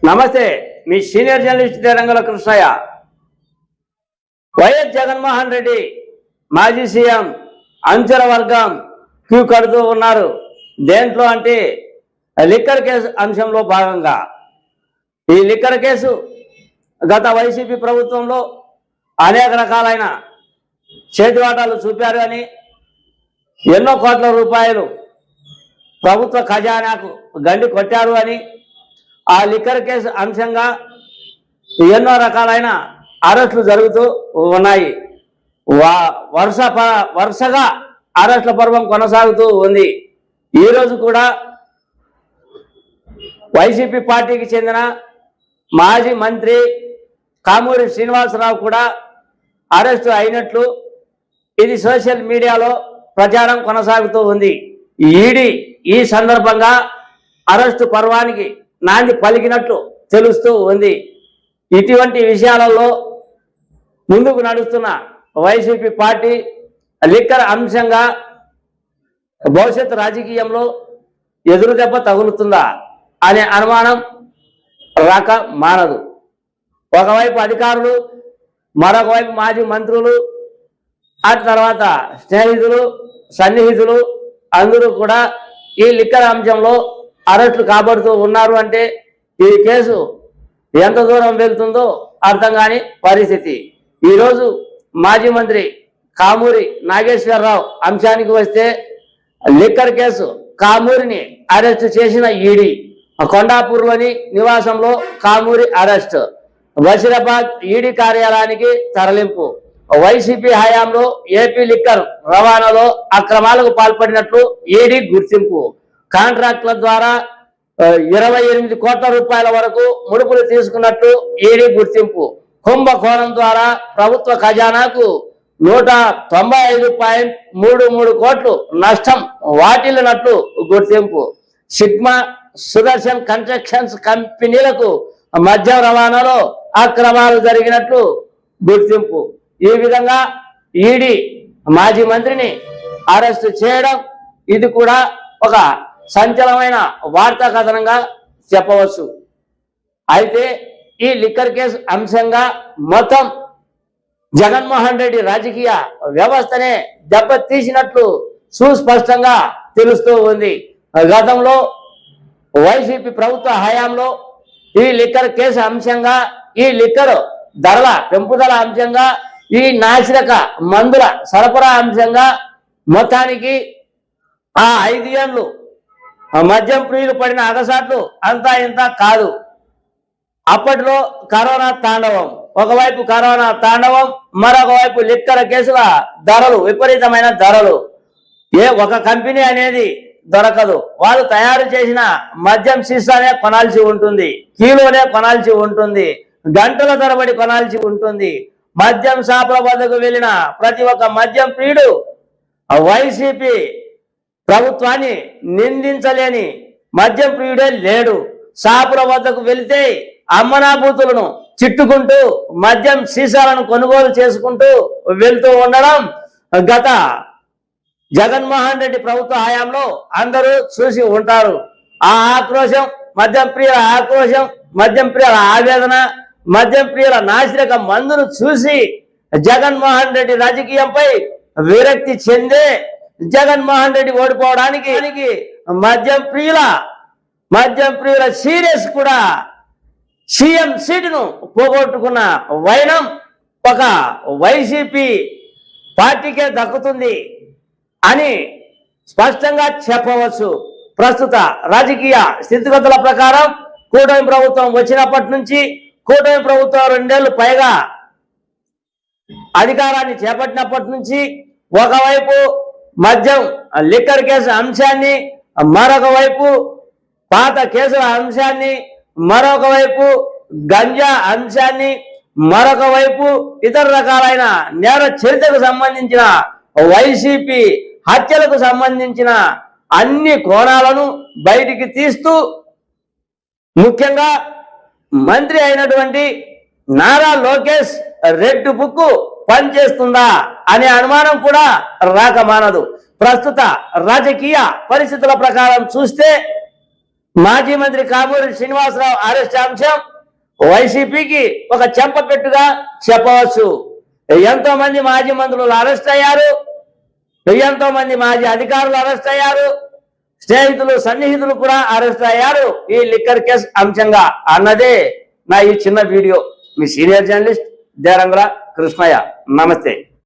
నమస్తే, మీ senior journalist Telangana Krishnaiah. YS Jaganmohan Reddy మాజీ సీఎం అంచెల వర్గం క్యూ కడుతూ ఉన్నారు. దేంట్లో అంటే లిక్కర్ కేసు అంశంలో భాగంగా. ఈ లిక్కర్ కేసు గత వైసీపీ ప్రభుత్వంలో అనేక రకాలైన చేతివాటాలు చూపారు అని, ఎన్నో కోట్ల రూపాయలు ప్రభుత్వ ఖజానాకు గండి కొట్టారు అని, ఆ లిక్కర్ కేసు అంశంగా ఎన్నో రకాలైన అరెస్టులు జరుగుతూ ఉన్నాయి. వరుసగా అరెస్టుల పర్వం కొనసాగుతూ ఉంది. ఈరోజు కూడా వైసీపీ పార్టీకి చెందిన మాజీ మంత్రి కామూరి శ్రీనివాసరావు కూడా అరెస్టు అయినట్లు ఇది సోషల్ మీడియాలో ప్రచారం కొనసాగుతూ ఉంది. ఈడీ ఈ సందర్భంగా అరెస్టు పర్వానికి నాంది పలికినట్లు తెలుస్తూ ఉంది. ఇటువంటి విషయాలలో ముందుకు నడుస్తున్న వైసీపీ పార్టీ లిక్కర్ అంశంగా భవిష్యత్ రాజకీయంలో ఎదురు దెబ్బ తగులుతుందా అనే అనుమానం రాక మానదు. ఒకవైపు అధికారులు, మరొక వైపు మాజీ మంత్రులు, ఆ తర్వాత స్నేహితులు, సన్నిహితులు అందరూ కూడా ఈ లిక్కర్ అంశంలో అరెస్టులు కాబడుతూ ఉన్నారు. అంటే ఈ కేసు ఎంత దూరం వెళ్తుందో అర్థం కాని పరిస్థితి. ఈరోజు మాజీ మంత్రి కామూరి నాగేశ్వరరావు అంశానికి వస్తే, లిక్కర్ కేసు కామూరిని అరెస్టు చేసిన ఈడీ, కొండాపూర్లోని నివాసంలో కామూరి అరెస్ట్, బషీరాబాద్ ఈడీ కార్యాలయానికి తరలింపు, వైసీపీ హయాంలో ఏపీ లిక్కర్ రవాణాలో అక్రమాలకు పాల్పడినట్లు ఈడీ గుర్తింపు, కాంట్రాక్టుల ద్వారా 28 కోట్ల రూపాయల వరకు ముడుపులు తీసుకున్నట్లు ఈడీ గుర్తింపు, కుంభకోణం ద్వారా ప్రభుత్వ ఖజానాకు 195.33 కోట్లు నష్టం వాటిల్లినట్లు గుర్తింపు, సిగ్మా సుదర్శన్ కన్స్ట్రక్షన్స్ కంపెనీలకు మద్యం రవాణాలో అక్రమాలు జరిగినట్లు గుర్తింపు. ఈ విధంగా ఈడీ మాజీ మంత్రిని అరెస్టు చేయడం ఇది కూడా ఒక సంచలనమైన వార్తా కథనంగా చెప్పవచ్చు. అయితే ఈ లిక్కర్ కేసు అంశంగా మొత్తం జగన్మోహన్ రెడ్డి రాజకీయ వ్యవస్థనే దెబ్బతీసినట్లు సుస్పష్టంగా తెలుస్తూ ఉంది. గతంలో వైసీపీ ప్రభుత్వ హయాంలో ఈ లిక్కర్ కేసు అంశంగా, ఈ లిక్కర్ ధరల పెంపుదల అంశంగా, ఈ నాసిరక మందుల సరఫరా అంశంగా మొత్తానికి ఆ 5 ఏళ్ళు మద్యం ప్రియులు పడిన అగసాట్లు అంతా ఇంత కాదు. అప్పట్లో కరోనా తాండవం, ఒకవైపు కరోనా తాండవం, మరొక వైపు లిక్కర్ కేసుల ధరలు, విపరీతమైన ధరలు. ఒక కంపెనీ అనేది దొరకదు. వాళ్ళు తయారు చేసిన మద్యం సీసానే కొనాల్సి ఉంటుంది, కిలోనే కొనాల్సి ఉంటుంది, గంటల తరబడి కొనాల్సి ఉంటుంది. మద్యం షాపుల వద్దకు వెళ్ళిన ప్రతి ఒక్క మద్యం ప్రియుడు వైసీపీ ప్రభుత్వాన్ని నిందించలేని మద్యం ప్రియుడే లేడు. షాపుల వద్దకు వెళితే అమ్మనాభూతులను చిట్టుకుంటూ మద్యం సీసాలను కొనుగోలు చేసుకుంటూ వెళ్తూ ఉండడం గత జగన్మోహన్ రెడ్డి ప్రభుత్వ హయాంలో అందరూ చూసి ఉంటారు. ఆ ఆక్రోశం, మద్యం ప్రియుల ఆక్రోశం, మద్యం ప్రియుల ఆవేదన, మద్యం ప్రియుల నాసిరక మందును చూసి జగన్మోహన్ రెడ్డి రాజకీయంపై విరక్తి చెందే జగన్మోహన్ రెడ్డి ఓడిపోవడానికి మద్యం ప్రియుల సీరియస్ కూడా సీఎం సీటును పోగొట్టుకున్న వైనం ఒక వైసీపీ పార్టీకే దక్కుతుంది అని స్పష్టంగా చెప్పవచ్చు. ప్రస్తుత రాజకీయ స్థితిగతుల ప్రకారం కూటమి ప్రభుత్వం వచ్చినప్పటి నుంచి, కూటమి ప్రభుత్వం 2 ఏళ్లు పైగా అధికారాన్ని చేపట్టినప్పటి నుంచి ఒకవైపు మద్యం లిక్కర్ కేసు అంశాన్ని, మరొక వైపు పాత కేసుల అంశాన్ని, మరొక వైపు గంజా అంశాన్ని, మరొక వైపు ఇతర రకాలైన నేర చరిత్రకు సంబంధించిన వైసీపీ హత్యలకు సంబంధించిన అన్ని కోణాలను బయటికి తీస్తూ ముఖ్యంగా మంత్రి అయినటువంటి నారా లోకేష్ రెడ్ బుక్ పనిచేస్తుందా అనే అనుమానం కూడా రాక మానదు. ప్రస్తుత రాజకీయ పరిస్థితుల ప్రకారం చూస్తే మాజీ మంత్రి కామూరి శ్రీనివాసరావు అరెస్ట్ అంశం వైసీపీకి ఒక చెంపపెట్టుగా చెప్పవచ్చు. ఎంతో మంది మాజీ మంత్రులు అరెస్ట్ అయ్యారు, ఎంతో మంది మాజీ అధికారులు అరెస్ట్ అయ్యారు, స్నేహితులు సన్నిహితులు కూడా అరెస్ట్ అయ్యారు ఈ లిక్కర్ కేసు అంశంగా అన్నదే నా ఈ చిన్న వీడియో. మీ సీనియర్ జర్నలిస్ట్ దేరంగుల కృష్ణయ్య. నమస్తే.